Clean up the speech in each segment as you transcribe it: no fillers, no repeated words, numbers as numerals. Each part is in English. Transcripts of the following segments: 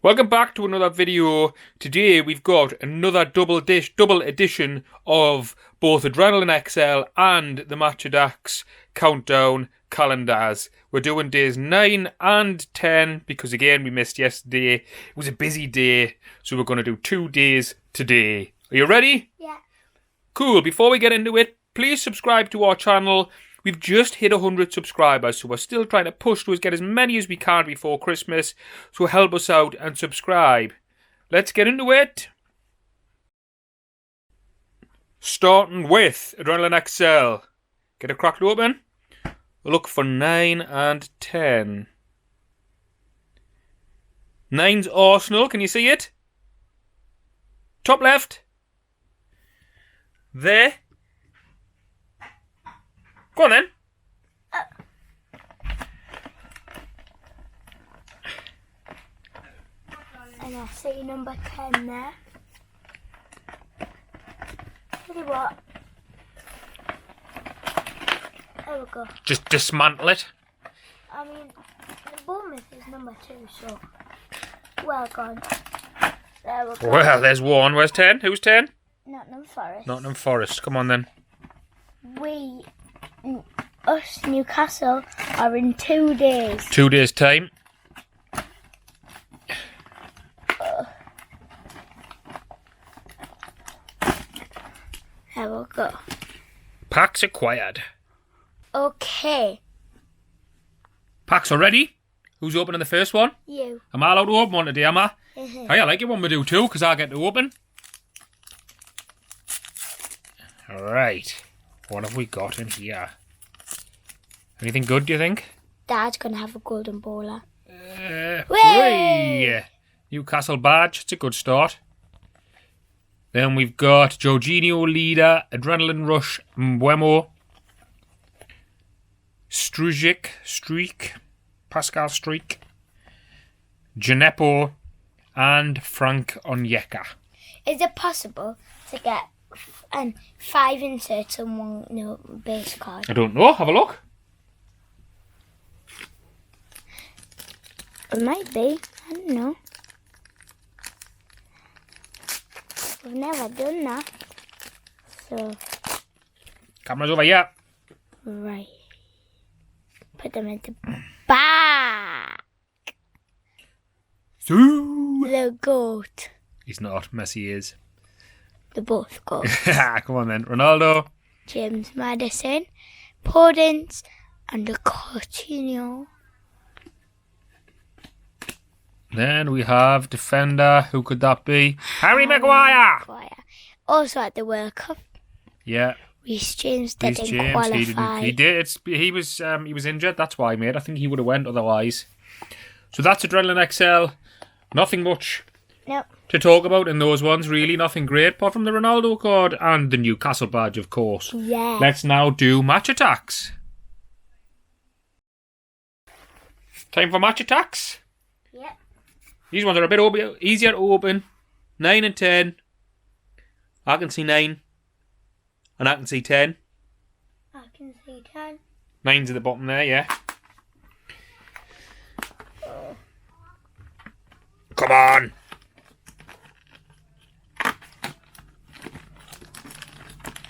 Welcome back to another video. Today we've got another double edition of both Adrenalyn XL and the Attax countdown calendars. We're doing days 9 and 10 because again we missed yesterday. It was a busy day, so we're going to do 2 days today. Are you ready? Yeah. Cool. Before we get into it, please subscribe to our channel. We've just hit 100 subscribers, so we're still trying to push to get as many as we can before Christmas. So help us out and subscribe. Let's get into it. Starting with Adrenalyn XL. Get it cracked open. Look for 9 and 10. 9's Arsenal. Can you see it? Top left. There. Go on then. And I see number 10 there. Tell you what. There we go. Just dismantle it. I mean, the Bournemouth is number 2, so well gone. There we go. Well, there's one. Where's 10? Who's 10? Nottingham Forest. Nottingham Forest. Come on then. Us, Newcastle, are in 2 days. 2 days' time. There we go. Packs acquired. Okay. Packs are ready. Who's opening the first one? You. Am I allowed to open one today, am I? Mhm. Hey, I like it when we do too, because I get to open. Alright. What have we got in here? Anything good, do you think? Dad's going to have a golden bowler. Hooray! Newcastle badge. It's a good start. Then we've got Jorginho leader, Adrenaline Rush, Mbeumo, Streak, Pascal Streak, Gineppo, and Frank Onyeka. Is it possible to get 5 inserts on one base card? I don't know. Have a look. It might be. I don't know. We've never done that. So, Camera's over here. right. Put them into back. So The goat. he's not. Messi is. The both goat. Come on then. Ronaldo. James Maddison, Podence, and the Coutinho. Then we have defender. Who could that be? Harry Maguire. Also at the World Cup, Yeah. Reece James Reece didn't James. qualify. He did. He was injured. That's why, mate. I think he would have went otherwise. So that's Adrenaline XL. Nothing much Nope. to talk about in those ones. Really, nothing great apart from the Ronaldo card and the Newcastle badge, of course. Yeah. Let's now do match attacks. Time for match attacks. Yep. These ones are a bit easier to open. 9 and 10. I can see 9. And I can see 10. I can see 10. 9's at the bottom there, yeah. Come on.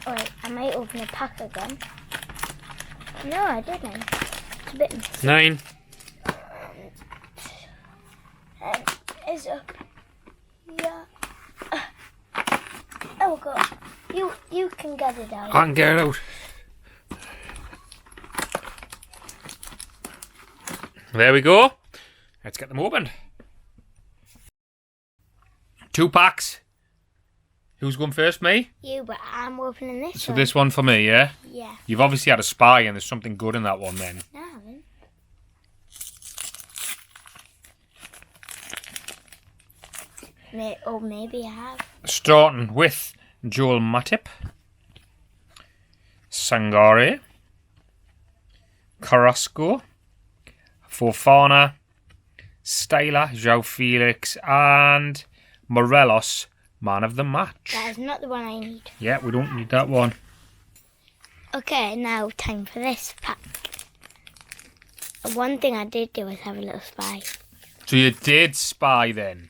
Wait, I might open a pack again. No, I didn't. It's a bit. 9. It's up. Yeah. Oh God. You can get it out. I can get it out. There we go. Let's get them opened. 2 packs. Who's going first, me? You, but I'm opening this So one. this one for me, yeah? Yeah. You've obviously had a spy and there's something good in that one then. No, I haven't. Maybe I have. Starting with Joel Matip, Sangare, Carrasco, Fofana, Styler, João Felix, and Morelos, man of the match. That is not the one I need. Yeah, we don't need that one. Okay, now time for this pack. One thing I did do was have a little spy. So you did spy then.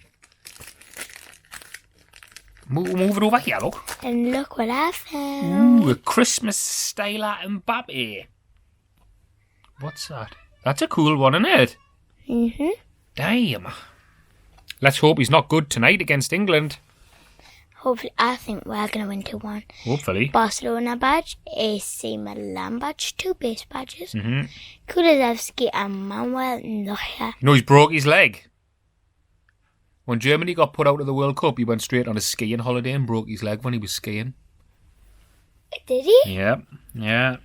Move it over here, look. And look what I found. Ooh, a Christmas styler Mbappe. What's that? That's a cool one, isn't it? Mm-hmm. Damn. Let's hope he's not good tonight against England. Hopefully, I think we're going to win 2-1. Hopefully. Barcelona badge, AC Milan badge, 2 base badges. Mm-hmm. Kulusevski and Manuel Neuer. You know, he's broke his leg. When Germany got put out of the World Cup, he went straight on a skiing holiday and broke his leg when he was skiing. Did he? Yeah, yeah.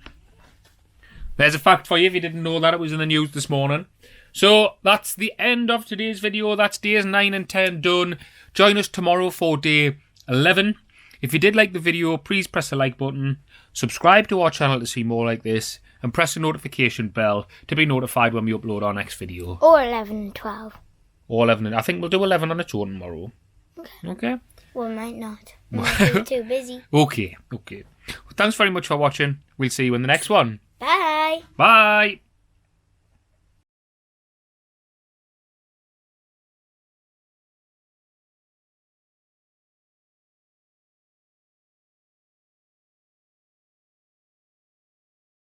There's a fact for you if you didn't know that. It was in the news this morning. So that's the end of today's video. That's days 9 and 10 done. Join us tomorrow for day 11. If you did like the video, please press the like button, subscribe to our channel to see more like this, and press the notification bell to be notified when we upload our next video. Or 11 and 12. Or 11. I think we'll do 11 on its own tomorrow. Okay? Well, we might not. We might be too busy. Okay. Well, thanks very much for watching. We'll see you in the next one. Bye. Bye.